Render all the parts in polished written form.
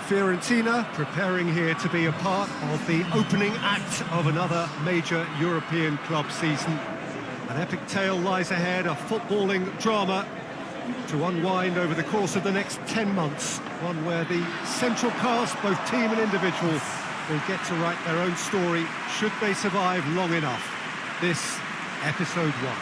Fiorentina preparing here to be a part of the opening act of another major European club season. An epic tale lies ahead, a footballing drama to unwind over the course of the next 10 months. One where the central cast, both team and individual, will get to write their own story should they survive long enough. This, episode 1.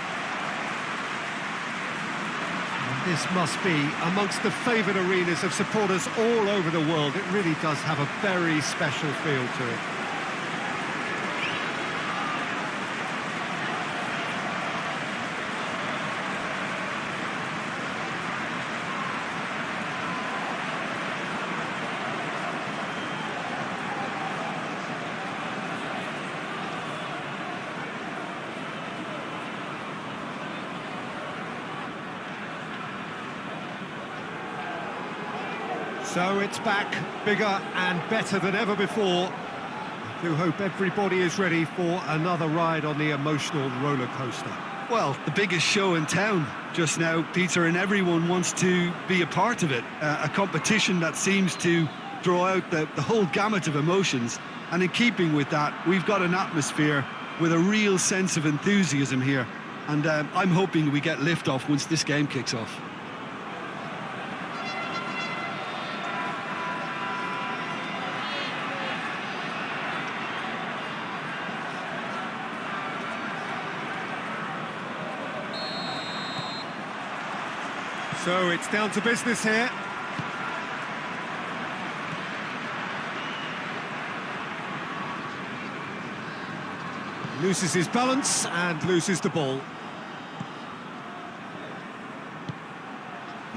This must be amongst the favoured arenas of supporters all over the world. It really does have a very special feel to it. So it's back, bigger and better than ever before. I do hope everybody is ready for another ride on the emotional roller coaster. Well, the biggest show in town just now, Peter, and everyone wants to be a part of it. A competition that seems to draw out the whole gamut of emotions. And in keeping with that, we've got an atmosphere with a real sense of enthusiasm here. And I'm hoping we get lift-off once this game kicks off. So it's down to business here. Loses his balance and loses the ball.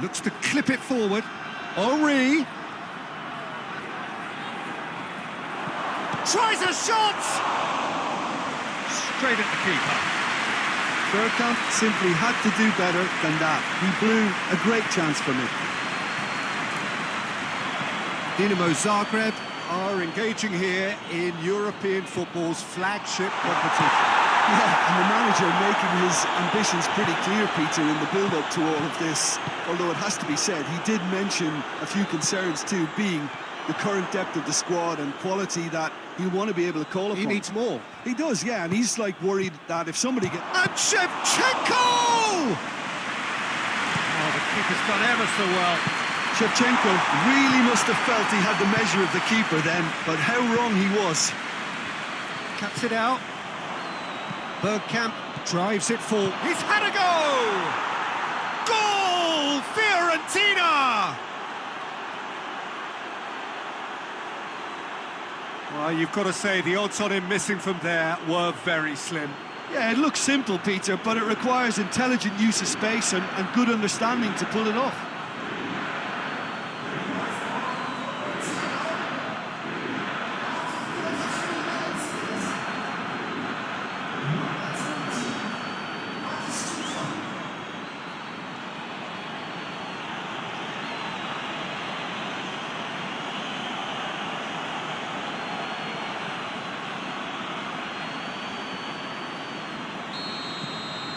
Looks to clip it forward. Henry. Tries a shot! Straight at the keeper. Bergkamp simply had to do better than that. He blew a great chance for me. Dinamo Zagreb are engaging here in European football's flagship competition. Yeah, and the manager making his ambitions pretty clear, Peter, in the build-up to all of this. Although it has to be said, he did mention a few concerns too, being the current depth of the squad and quality that he'll want to be able to call upon. He needs more. He does, yeah, and he's like worried that if somebody gets... And Shevchenko! Oh, the keeper's done ever so well. Shevchenko really must have felt he had the measure of the keeper then, but how wrong he was. Cuts it out. Bergkamp drives it full. He's had a go! Goal! Fiorentina! Well, you've got to say, the odds on him missing from there were very slim. Yeah, it looks simple, Peter, but it requires intelligent use of space and good understanding to pull it off.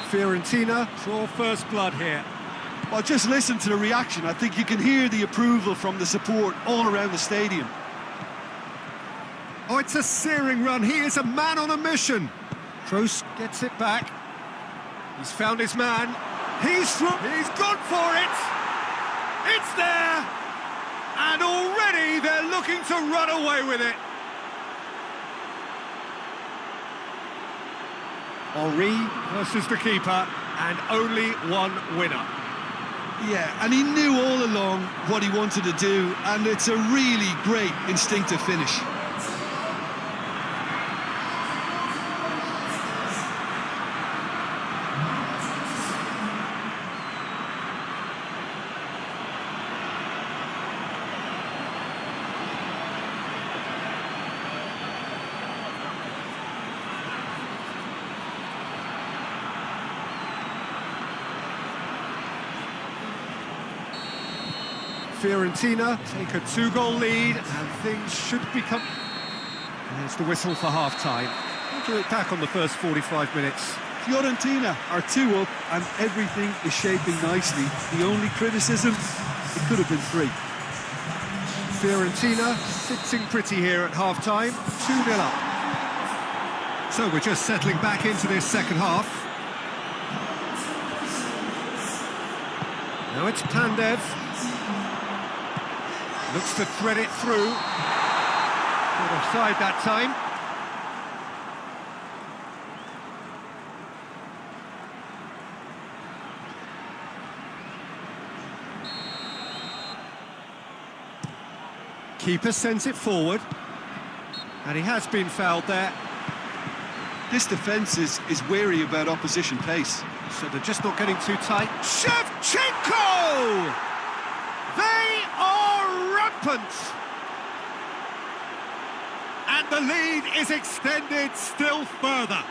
Fiorentina draw first blood here. Well, just listen to the reaction. I think you can hear the approval from the support all around the stadium. Oh, it's a searing run. He is a man on a mission. Kroos gets it back. He's found his man. He's gone for it. It's there. And already they're looking to run away with it. Henry versus the keeper, and only one winner. Yeah, and he knew all along what he wanted to do, and it's a really great instinctive finish. Fiorentina take a 2-goal lead, and things should become... There's the whistle for half-time. We'll do it back on the first 45 minutes. Fiorentina are 2 up, and everything is shaping nicely. The only criticism, it could have been 3. Fiorentina sitting pretty here at half-time, 2-0 up. So we're just settling back into this second half. Now it's Pandev. Looks to thread it through. Not offside that time. Keeper sends it forward. And he has been fouled there. This defence is wary about opposition pace. So they're just not getting too tight. Shevchenko! They are rampant! And the lead is extended still further.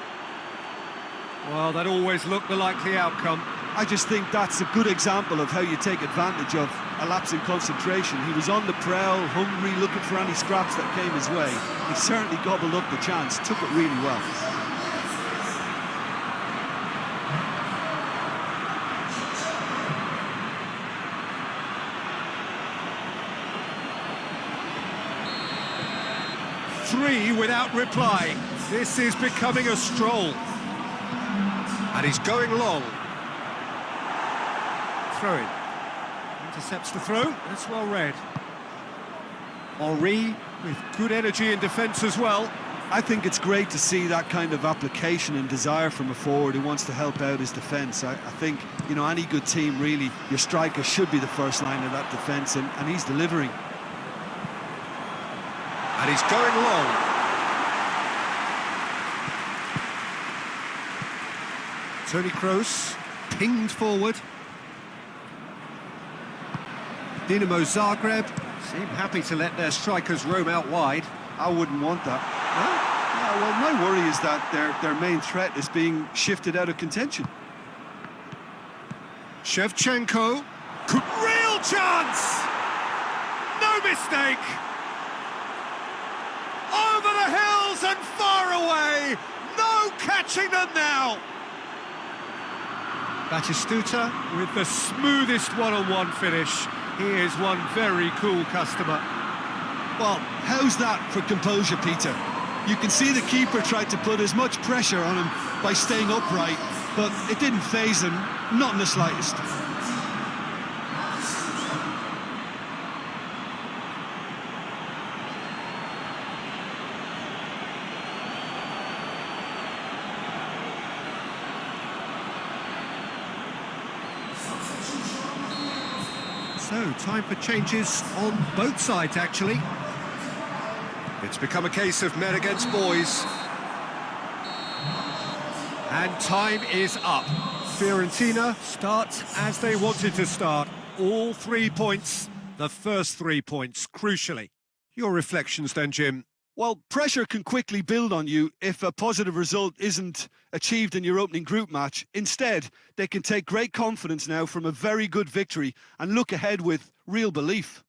Well, that always looked the likely outcome. I just think that's a good example of how you take advantage of a lapse in concentration. He was on the prowl, hungry, looking for any scraps that came his way. He certainly gobbled up the chance, took it really well. Three without reply. This is becoming a stroll. And he's going long. Throw-in. Intercepts the throw. That's well read. Henri with good energy in defence as well. I think it's great to see that kind of application and desire from a forward who wants to help out his defence. I think, you know, any good team, really, your striker should be the first line of that defence, and he's delivering. And he's going long. Toni Kroos, pinged forward. Dinamo Zagreb seem happy to let their strikers roam out wide. I wouldn't want that. No, well, my worry is that their main threat is being shifted out of contention. Shevchenko, real chance! No mistake! Over the hills and far away! No catching them now! Batistuta with the smoothest one-on-one finish. He is one very cool customer. Well, how's that for composure, Peter? You can see the keeper tried to put as much pressure on him by staying upright, but it didn't faze him, not in the slightest. So, time for changes on both sides, actually. It's become a case of men against boys. And time is up. Fiorentina starts as they wanted to start. All 3 points, the first 3 points, crucially. Your reflections then, Jim? Well, pressure can quickly build on you if a positive result isn't achieved in your opening group match. Instead, they can take great confidence now from a very good victory and look ahead with real belief.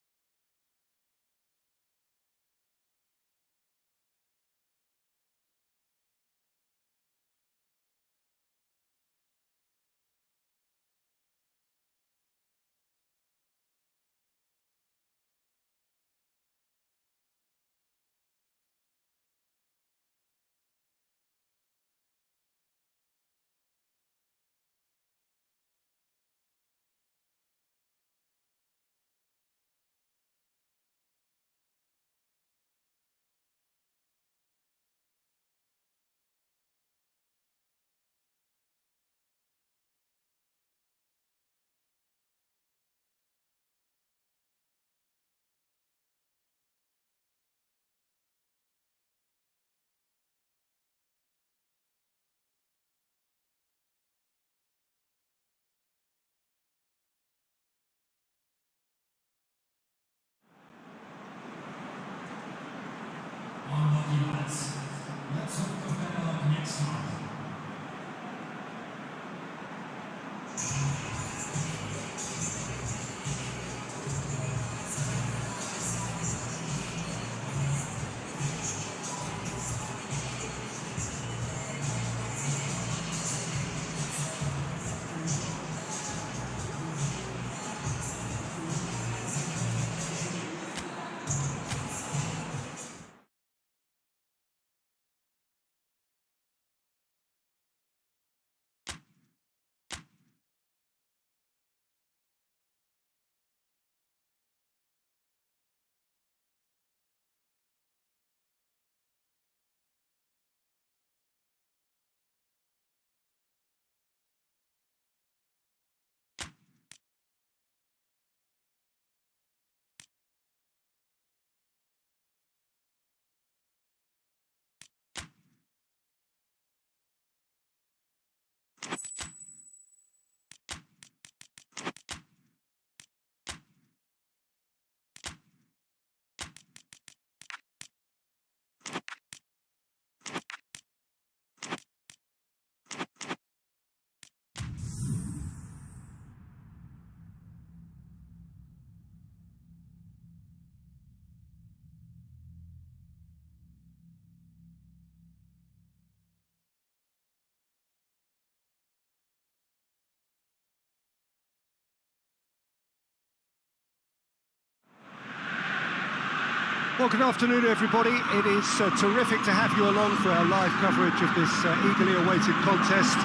Well, good afternoon, everybody. It is terrific to have you along for our live coverage of this eagerly awaited contest.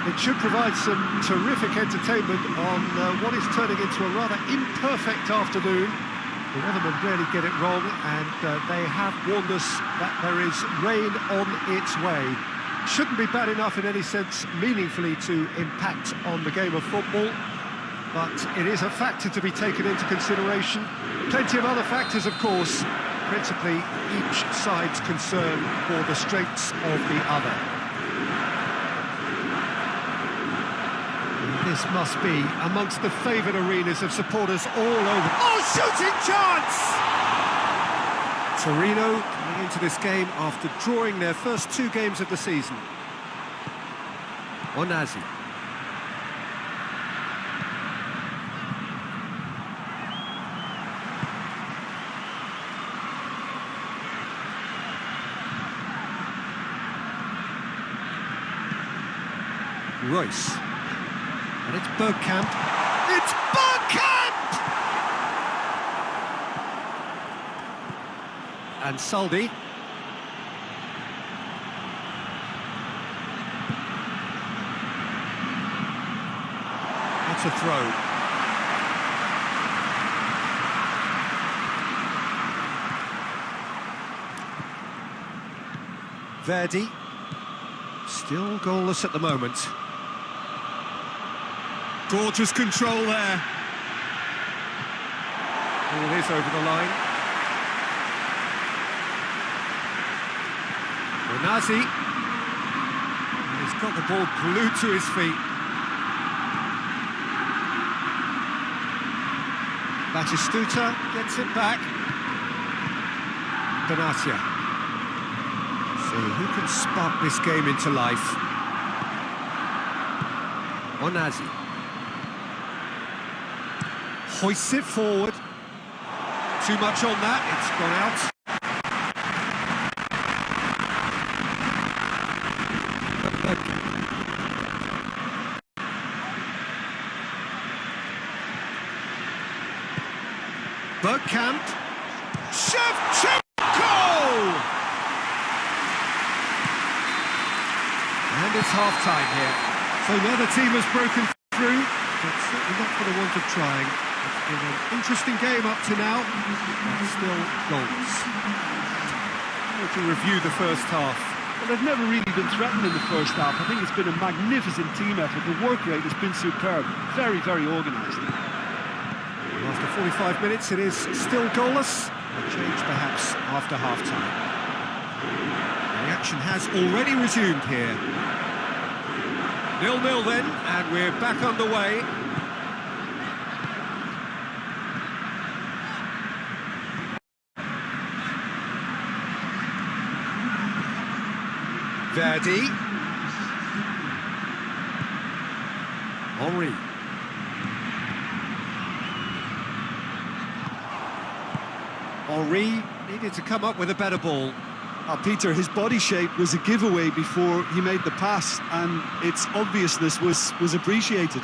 It should provide some terrific entertainment on what is turning into a rather imperfect afternoon. The weathermen rarely get it wrong, and they have warned us that there is rain on its way. Shouldn't be bad enough in any sense meaningfully to impact on the game of football, but it is a factor to be taken into consideration. Plenty of other factors, of course, principally each side's concern for the strengths of the other. This must be amongst the favoured arenas of supporters all over. Oh, shooting chance! Torino coming into this game after drawing their first 2 games of the season. Onazi. Royce. And it's Bergkamp. It's Bergkamp! And Saldi. It's a throw. Verdi. Still goalless at the moment. Gorgeous control there. Ball is over the line. Onazi. He's got the ball glued to his feet. Batistuta gets it back. Benatia. See who can spark this game into life. Onazi. Hoists it forward. Too much on that, it's gone out. Bergkamp. Shevchenko! And it's half-time here. So the other team has broken through, but certainly not for the want of trying. It's been an interesting game up to now, but still goals. To review the first half. Well, they've never really been threatened in the first half. I think it's been a magnificent team effort. The work rate has been superb. Very, very organised. After 45 minutes, it is still goalless. A change perhaps after half-time. The action has already resumed here. 0-0 then, and we're back underway. Verdi. Henry. Henry needed to come up with a better ball. Peter, his body shape was a giveaway before he made the pass, and its obviousness was appreciated.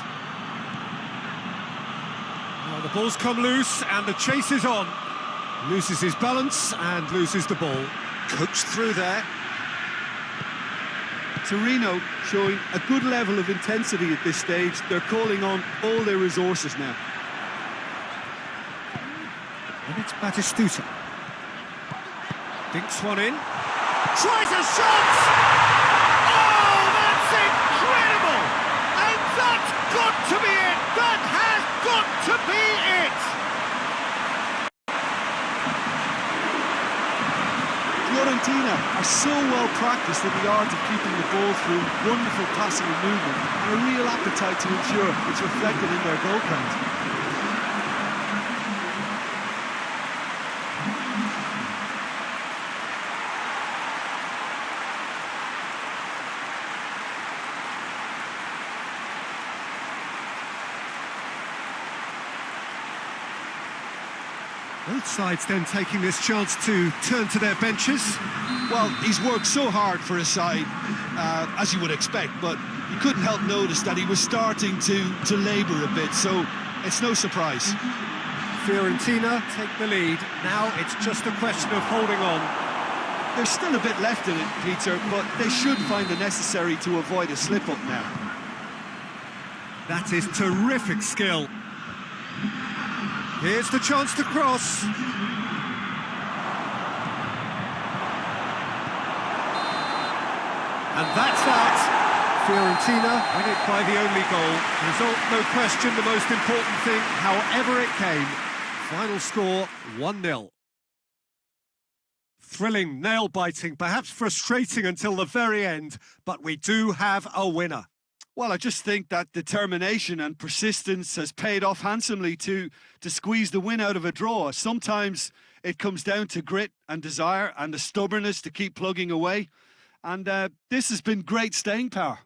Well, the ball's come loose, and the chase is on. Loses his balance and loses the ball. Coached through there. Torino showing a good level of intensity at this stage. They're calling on all their resources now. And it's Batistuta. Dinks one in. Tries a shot! Oh, that's incredible! And that's got to be it! That has got to be it! Fiorentina are so well practiced in the art of keeping the ball through wonderful passing and movement, and a real appetite to ensure it's reflected in their goal count. Both sides then taking this chance to turn to their benches. Well, he's worked so hard for his side, as you would expect, but you couldn't help notice that he was starting to labour a bit, so it's no surprise. Fiorentina take the lead. Now it's just a question of holding on. There's still a bit left in it, Peter, but they should find the necessary to avoid a slip-up now. That is terrific skill. Here's the chance to cross. And that's that. Fiorentina win it by the only goal. Result, no question, the most important thing, however it came. Final score, 1-0. Thrilling, nail-biting, perhaps frustrating until the very end, but we do have a winner. Well, I just think that determination and persistence has paid off handsomely to squeeze the win out of a draw. Sometimes it comes down to grit and desire and the stubbornness to keep plugging away. And this has been great staying power.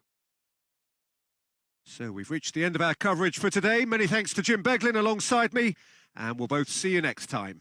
So we've reached the end of our coverage for today. Many thanks to Jim Beglin alongside me, and we'll both see you next time.